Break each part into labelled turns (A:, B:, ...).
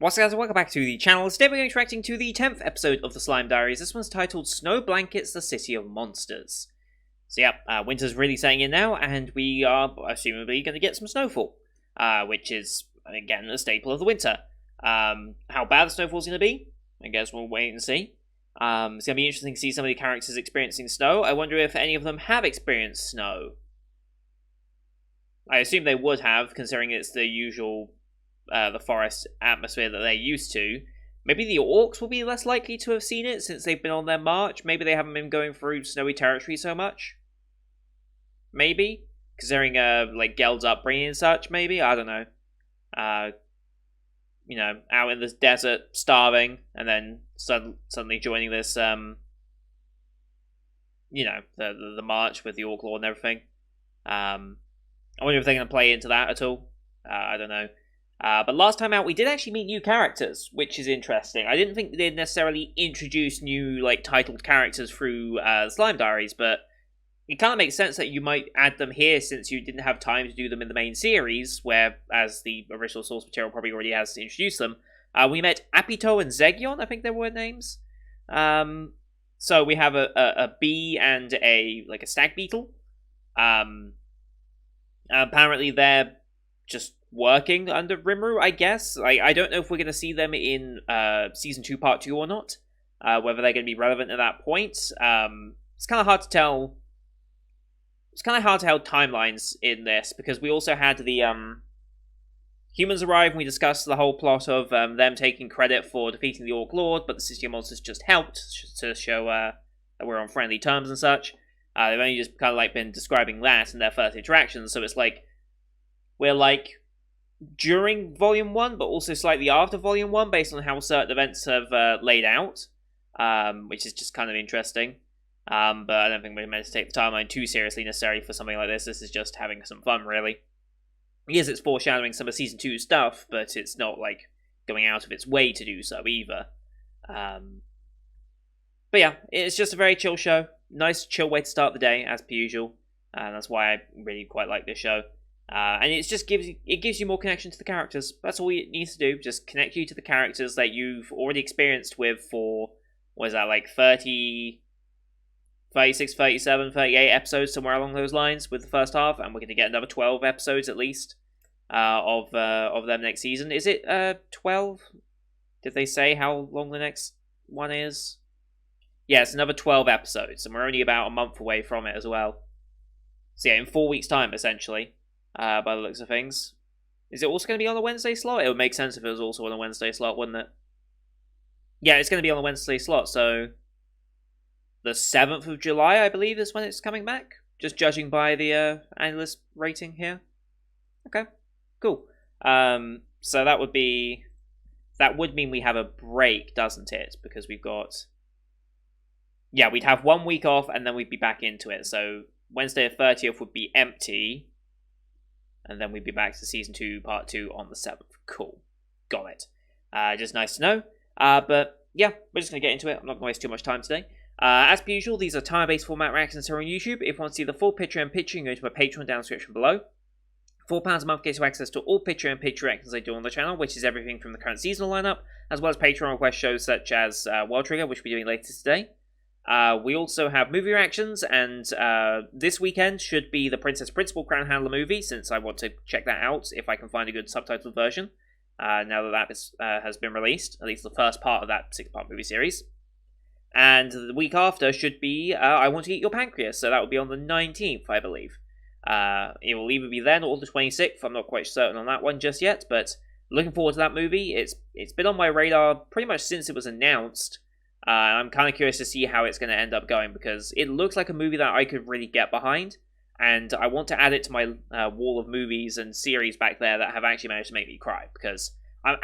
A: What's up guys, welcome back to the channel. Today we're going to be reacting to the 10th episode of the Slime Diaries. This one's titled Snow Blankets the City of Monsters. So yeah, winter's really setting in now, and we are assumably going to get some snowfall. Which is, again, a staple of the winter. How bad the snowfall's going to be, I guess we'll wait and see. It's going to be interesting to see some of the characters experiencing snow. I wonder if any of them have experienced snow. I assume they would have, considering it's the usual the forest atmosphere that they're used to. Maybe the orcs will be less likely to have seen it since they've been on their march. Maybe they haven't been going through snowy territory so much. Maybe, considering like Geld's upbringing and such. Maybe, I don't know. You know, out in the desert, starving, and then suddenly joining this you know, the march with the orc lord and everything. I wonder if they're going to play into that at all. I don't know. But last time out, we did actually meet new characters, which is interesting. I didn't think they'd necessarily introduce new, like, titled characters through Slime Diaries, but it kind of makes sense that you might add them here since you didn't have time to do them in the main series, where, as the original source material probably already has introduced them. We met Apito and Zegion, I think they were names. So we have a bee and a stag beetle. Apparently they're just working under Rimuru, I guess. I don't know if we're going to see them in Season 2 Part 2 or not. Whether they're going to be relevant at that point. It's kind of hard to tell. It's kind of hard to tell timelines in this, because we also had the humans arrive and we discussed the whole plot of them taking credit for defeating the Orc Lord, but the City of Monsters just helped to show that we're on friendly terms and such. They've only just kind of like been describing that in their first interactions, so it's like we're like during Volume 1, but also slightly after Volume 1, based on how certain events have laid out, which is just kind of interesting. But I don't think we're meant to take the timeline too seriously necessarily for something like this. This is just having some fun, really. Yes, it's foreshadowing some of Season 2 stuff, but it's not, like, going out of its way to do so, either. But yeah, it's just a very chill show. Nice, chill way to start the day, as per usual. And that's why I really quite like this show. And it just gives you more connection to the characters. That's all it needs to do. Just connect you to the characters that you've already experienced with for, what is that, like 30, 36, 37, 38 episodes, somewhere along those lines with the first half. And we're going to get another 12 episodes at least of them next season. Is it 12? Did they say how long the next one is? Yeah, it's another 12 episodes. And we're only about a month away from it as well. So yeah, in 4 weeks' time, essentially. By the looks of things. Is it also going to be on a Wednesday slot? It would make sense if it was also on a Wednesday slot, wouldn't it? Yeah, it's going to be on a Wednesday slot, so the 7th of July, I believe, is when it's coming back. Just judging by the analyst rating here. Okay, cool. So that would mean we have a break, doesn't it? Because we've got... Yeah, we'd have 1 week off, and then we'd be back into it. So Wednesday the 30th would be empty. And then we'd be back to Season 2, Part 2 on the 7th. Cool. Got it. Just nice to know. But, yeah, we're just going to get into it. I'm not going to waste too much time today. As per usual, these are time-based format reactions here on YouTube. If you want to see the full picture and picture, you can go to my Patreon down in the description below. £4 a month gets you access to all picture and picture reactions I do on the channel, which is everything from the current seasonal lineup, as well as Patreon request shows such as World Trigger, which we'll be doing later today. We also have movie reactions, and this weekend should be the Princess Principal Crown Handler movie, since I want to check that out if I can find a good subtitled version, now that has been released, at least the first part of that 6-part movie series. And the week after should be I Want to Eat Your Pancreas, so that will be on the 19th, I believe. It will either be then or the 26th, I'm not quite certain on that one just yet, but looking forward to that movie. It's been on my radar pretty much since it was announced. I'm kind of curious to see how it's going to end up going, because it looks like a movie that I could really get behind, and I want to add it to my wall of movies and series back there that have actually managed to make me cry, because I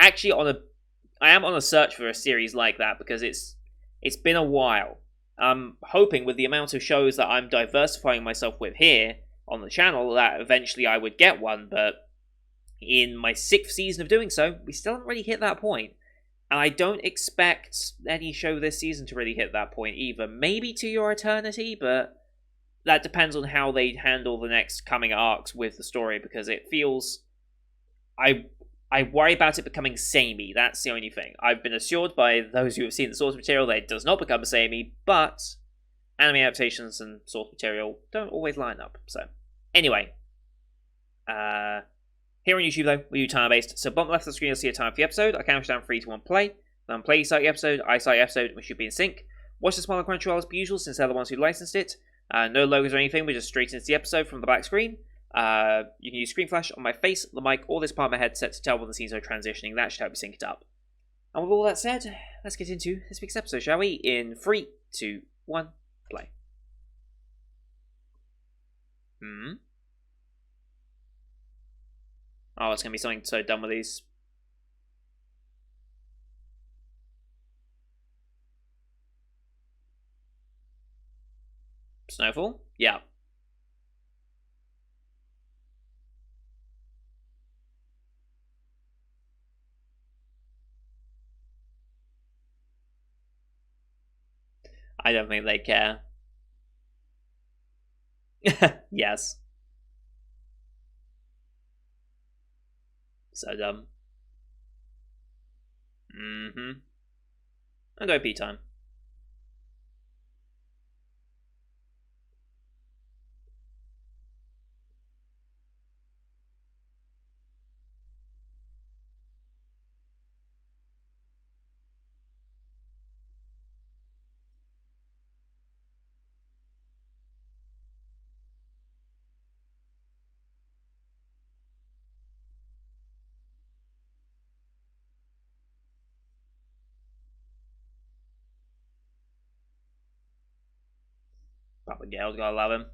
A: am on a search for a series like that, because it's been a while. I'm hoping with the amount of shows that I'm diversifying myself with here on the channel that eventually I would get one, but in my 6th season of doing so, we still haven't really hit that point. And I don't expect any show this season to really hit that point either. Maybe To Your Eternity, but that depends on how they handle the next coming arcs with the story, because it feels... I worry about it becoming samey. That's the only thing. I've been assured by those who have seen the source material that it does not become samey, but anime adaptations and source material don't always line up. So, anyway, here on YouTube though, we do timer based. So, bottom left of the screen, you'll see a timer for the episode. I count down 3 to 1 play. Then play, start the episode. I start the episode, and we should be in sync. Watch the smaller Crunchyroll as per usual, since they're the ones who licensed it. No logos or anything. We're just straight into the episode from the back screen. You can use screen flash on my face, the mic, or this part of my headset to tell when the scenes are transitioning. That should help you sync it up. And with all that said, let's get into this week's episode, shall we? In 3, 2, 1, play. Oh, it's going to be something so dumb with these. Snowfall? Yeah. I don't think they care. Yes. So dumb. And OP time. Probably Gale's gotta love him.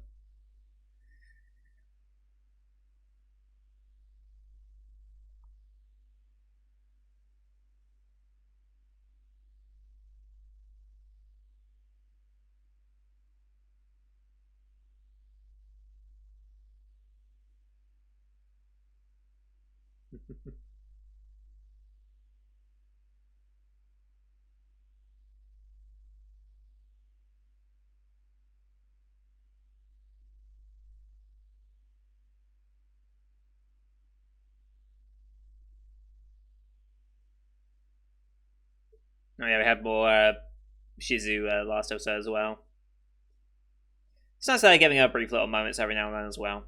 A: Oh yeah, we had more Shizu last episode as well. It's nice that they're giving her brief little moments every now and then as well.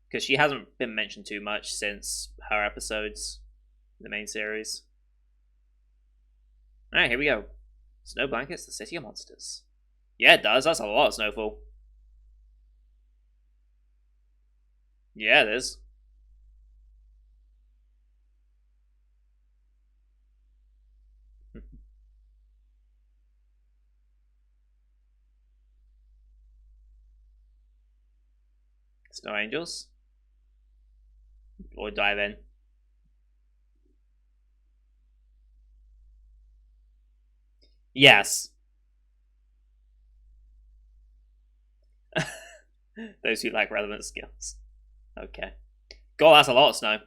A: Because she hasn't been mentioned too much since her episodes in the main series. Alright, here we go. Snow blankets, the city of monsters. Yeah, it does. That's a lot of snowfall. Yeah, it is. Snow angels. Or dive in. Yes. Those who lack relevant skills. Okay. God, that's a lot of snow.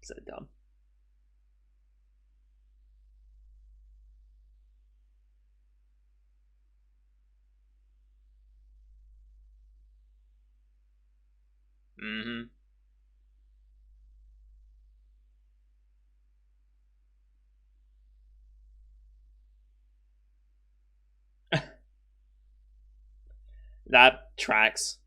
A: So dumb. That tracks.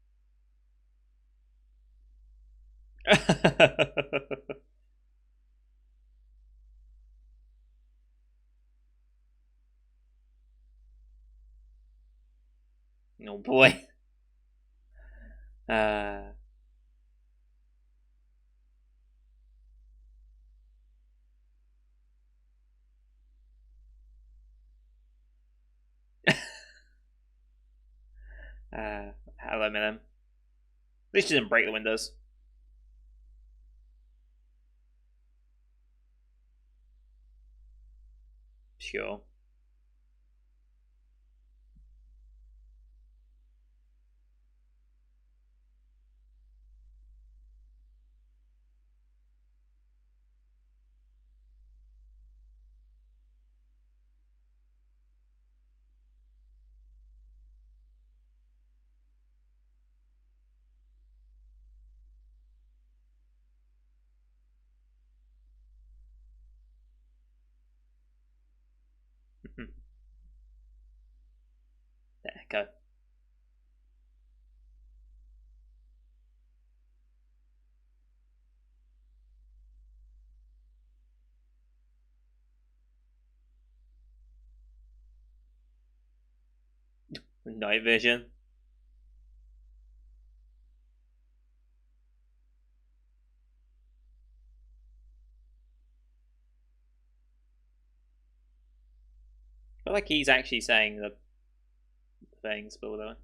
A: Oh boy. Hello, man. At least she didn't break the windows. Sure. There, go. Night vision. I feel like he's actually saying the things, but whatever.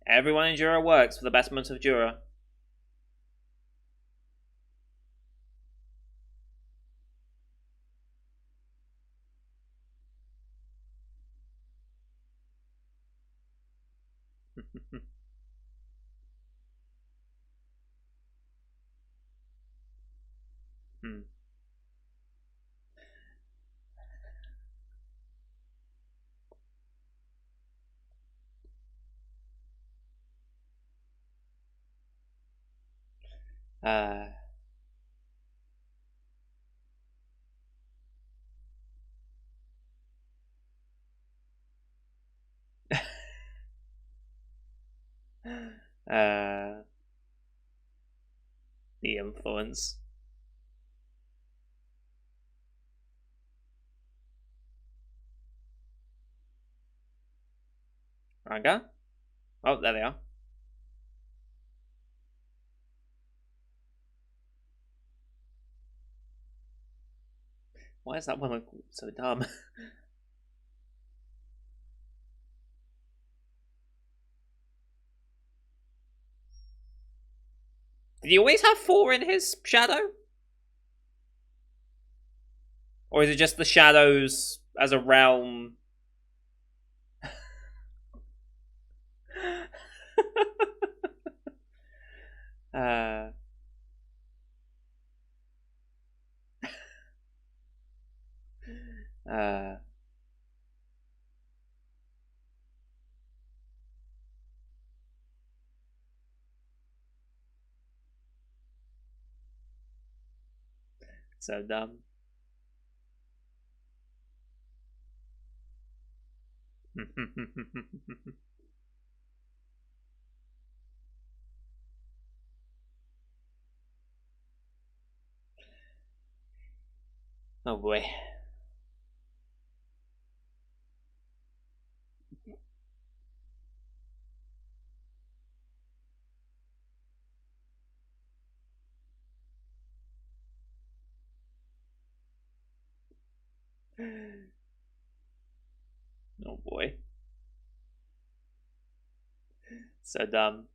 A: Everyone in Jura works for the betterment of Jura. Hmm. Uh, uh, the influence. Ranga? Oh, there they are. Why is that one look so dumb? Did he always have four in his shadow? Or is it just the shadows as a realm? uh, uh, so dumb. Oh boy. Oh boy. So dumb.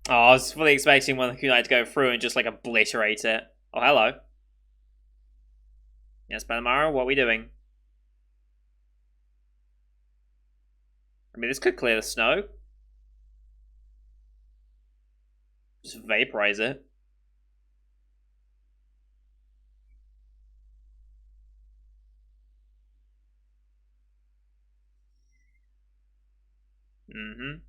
A: Oh, I was fully expecting one kunai to go through and just like obliterate it. Oh, hello. Yes, Panamaro, what are we doing? I mean, this could clear the snow. Just vaporize it. Mm-hmm.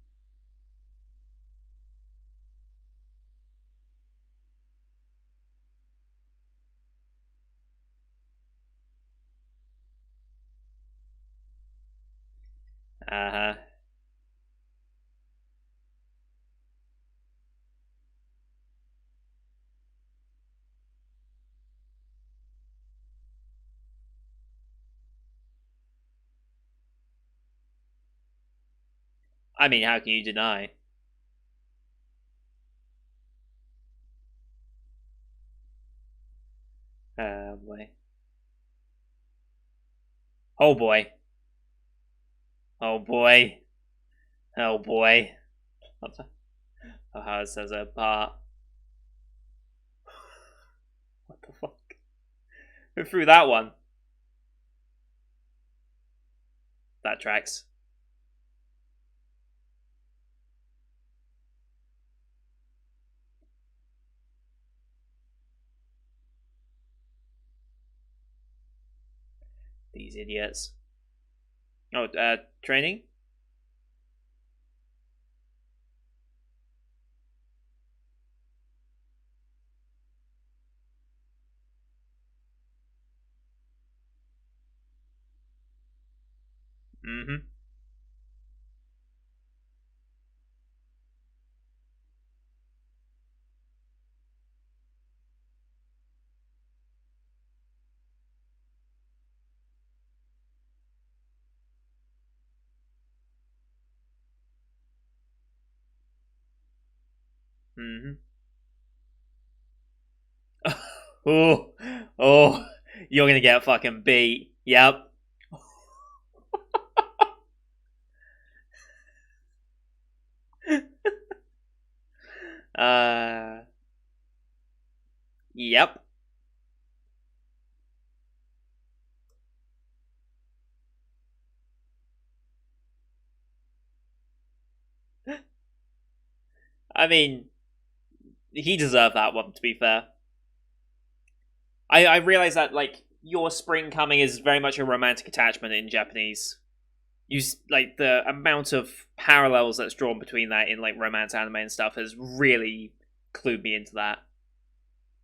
A: Uh-huh. I mean, how can you deny? Oh boy. Oh boy. Oh boy. Oh boy. Oh, it says a bar. What the fuck? Who threw that one? That tracks. These idiots. Oh, training? Mm-hmm. Mm-hmm. Oh, oh, you're gonna get fucking beat. Yep. Uh, yep. I mean, he deserved that one, to be fair. I realize that, like, your spring coming is very much a romantic attachment in Japanese. Like, the amount of parallels that's drawn between that in, like, romance anime and stuff has really clued me into that.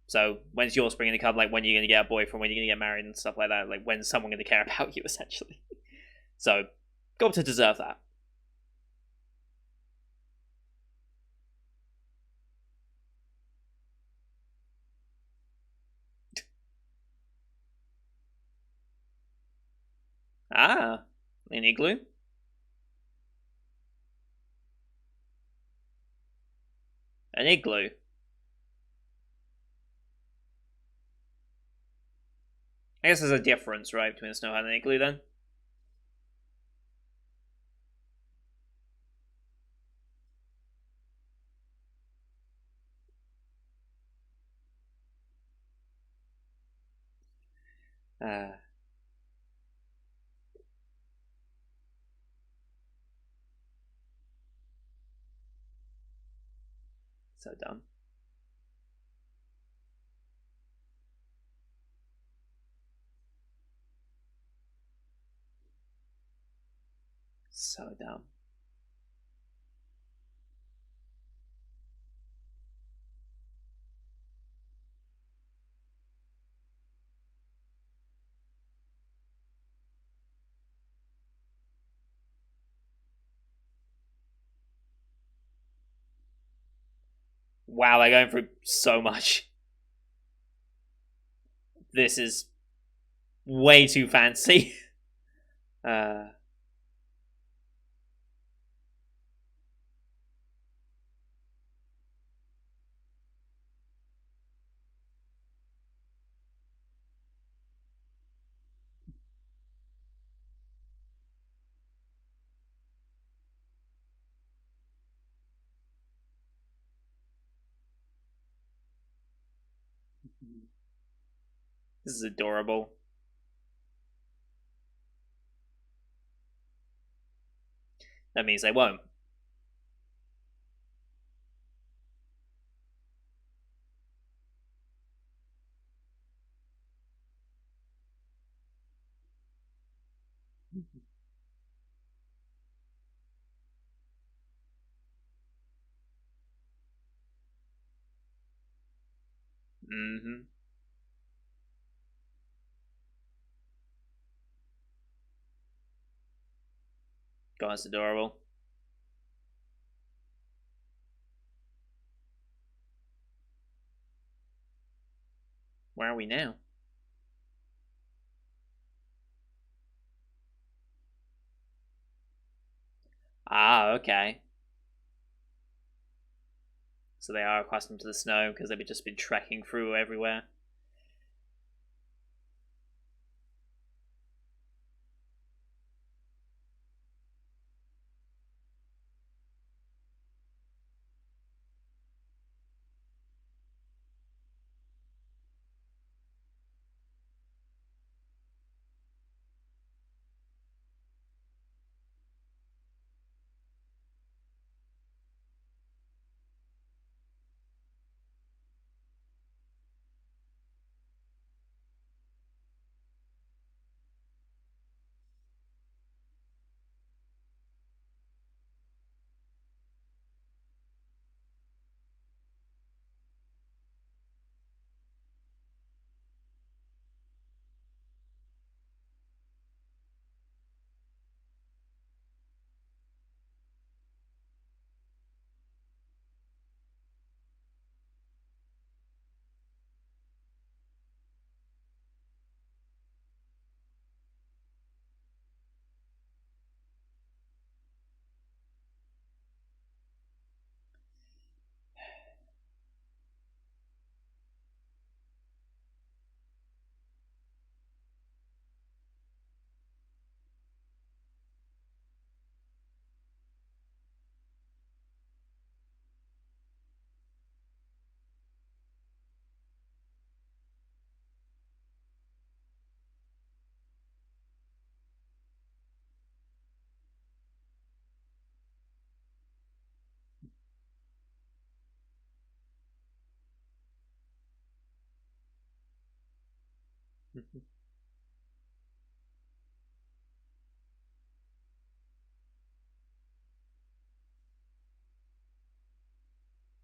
A: So, when's your spring gonna come? Like, when are you gonna get a boyfriend? When are you gonna get married and stuff like that? Like, when's someone gonna care about you, essentially? So, got to deserve that. Ah, an igloo? An igloo. I guess there's a difference, right, between a snow hut and an igloo then? Ah, so dumb. So dumb. Wow, they're going through so much. This is way too fancy. uh, this is adorable. That means they won't. Mm-hmm. God, it's adorable. Where are we now? Ah, okay. So they are accustomed to the snow because they've just been trekking through everywhere.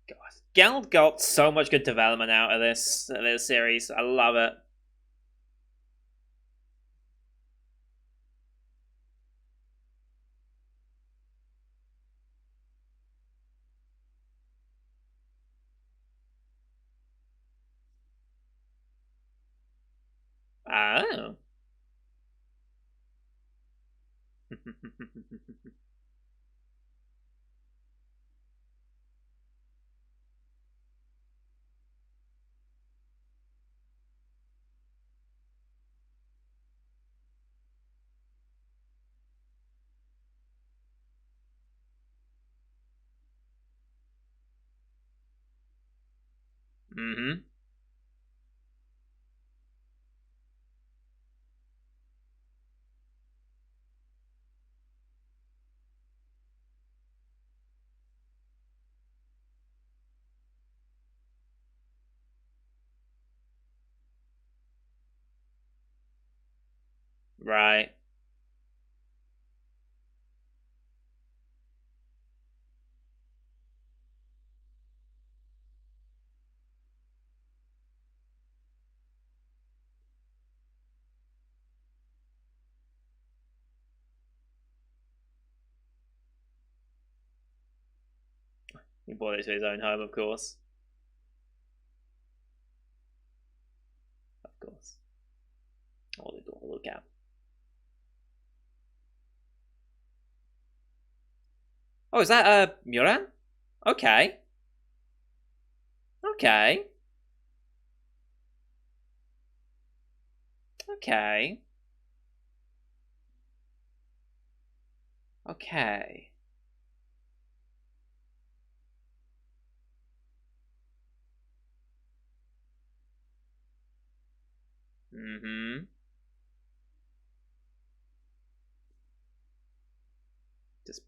A: God, Gal got so much good development out of this series. I love it. Oh. Mm-hmm. Right. He brought it to his own home, of course. Of course. Oh, look out. Oh, is that Muran? Okay. Okay. Okay. Okay. Mm-hmm. Just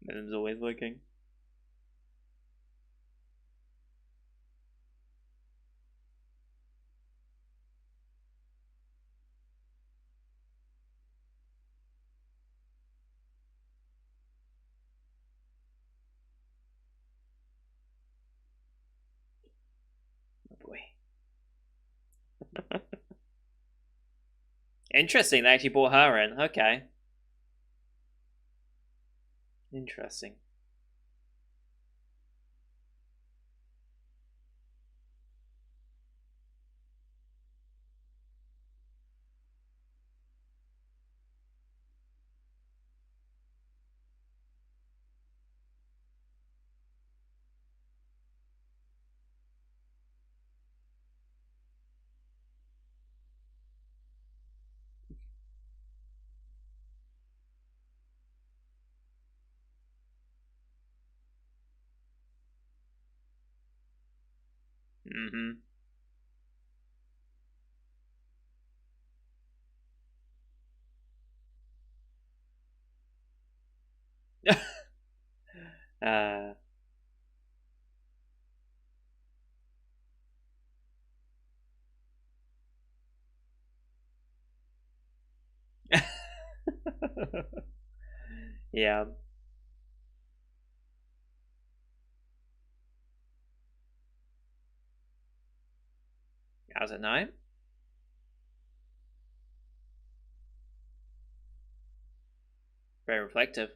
A: Venom's always looking. Oh boy. Interesting. They actually brought her in. Okay. Interesting. Mm-hmm. uh. Yeah. How's it now? Very reflective.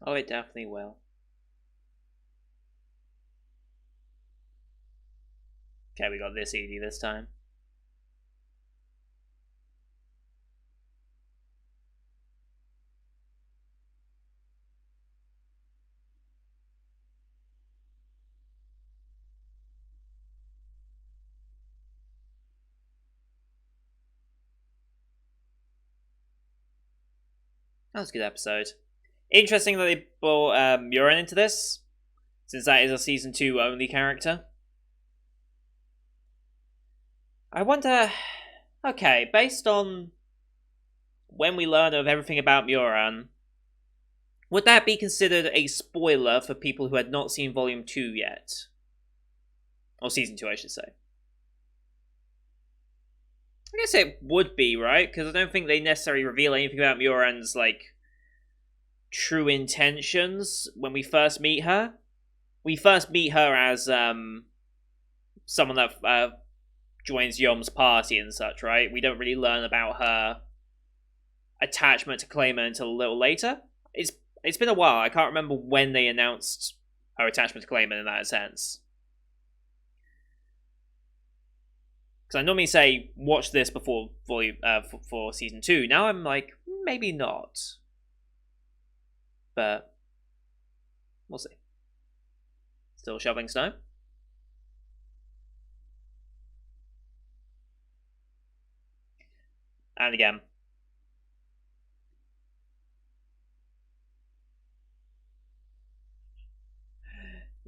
A: Oh, it definitely will. Okay, we got this easy this time. That was a good episode. Interesting that they brought Muran into this, since that is a season 2 only character. I wonder. Okay, based on when we learn of everything about Muran, would that be considered a spoiler for people who had not seen Volume 2 yet? Or Season 2, I should say. I guess it would be, right? Because I don't think they necessarily reveal anything about Muran's, like, true intentions when we first meet her. We first meet her as, someone that, joins Yom's party and such, right? We don't really learn about her attachment to Claymore until a little later. It's been a while. I can't remember when they announced her attachment to Claymore in that sense. Because I normally say watch this before volume for season 2. Now I'm like maybe not, but we'll see. Still shoveling snow. And again,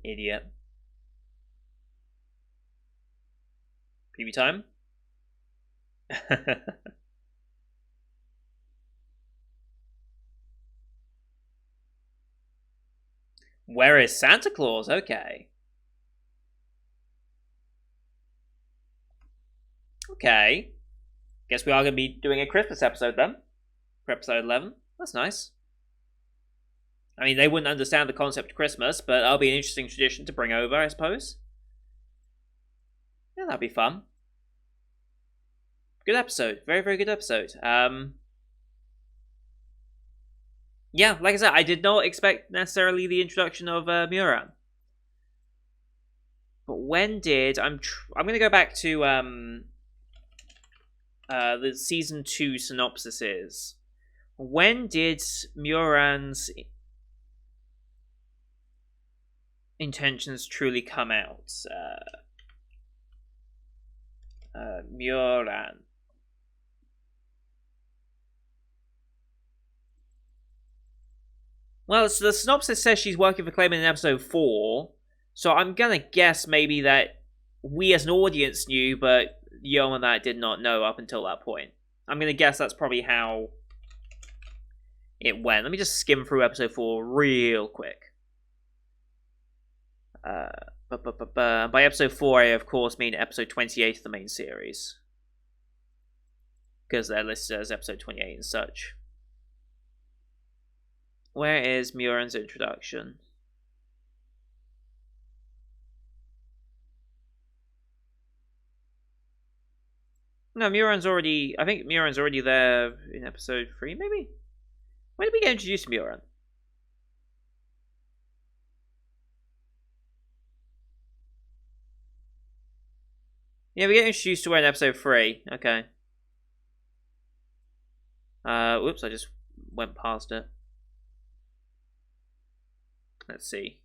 A: idiot. Preview time. Where is Santa Claus? Okay. Okay. Guess we are going to be doing a Christmas episode then. For episode 11. That's nice. I mean, they wouldn't understand the concept of Christmas, but that'll be an interesting tradition to bring over, I suppose. Yeah, that'd be fun. Good episode. Very, very good episode. Yeah, like I said, I did not expect necessarily the introduction of Muran. But when did I'm going to go back to the season 2 synopsises. When did Muran's intentions truly come out? Muran. Well, so the synopsis says she's working for Clayman in episode 4, so I'm gonna guess maybe that we as an audience knew, but Yo and that did not know up until that point. I'm gonna guess that's probably how it went. Let me just skim through episode 4 real quick. By episode 4, I of course mean episode 28 of the main series, because they're listed as episode 28 and such. Where is Muran's introduction? No, Muran's already... I think Muran's already there in episode 3, maybe? When did we get introduced to Muran? Yeah, we get introduced to her in episode 3. Okay. Whoops, I just went past it. Let's see.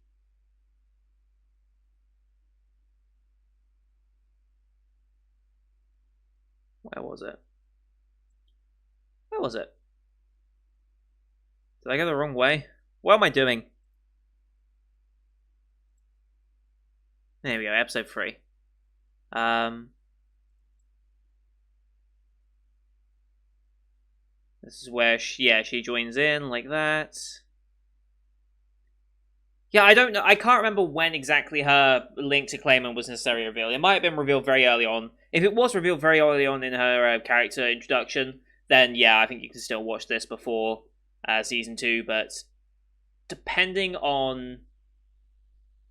A: Where was it? Where was it? Did I go the wrong way? What am I doing? There we go, episode 3. This is where she joins in like that. Yeah, I don't know. I can't remember when exactly her link to Clayman was necessarily revealed. It might have been revealed very early on. If it was revealed very early on in her character introduction, then yeah, I think you can still watch this before season 2. But depending on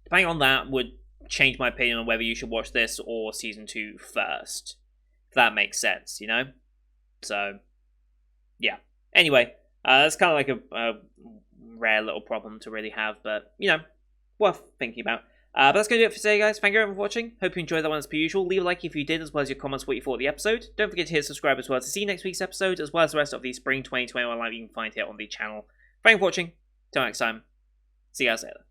A: that would change my opinion on whether you should watch this or season 2 first. If that makes sense, you know? So, yeah. Anyway, that's kind of like a rare little problem to really have, but, you know, worth thinking about. But that's going to do it for today, guys. Thank you everyone for watching. Hope you enjoyed that one as per usual. Leave a like if you did, as well as your comments what you thought of the episode. Don't forget to hit subscribe as well to see next week's episode, as well as the rest of the Spring 2021 live you can find here on the channel. Thank you for watching. Till next time. See you guys later.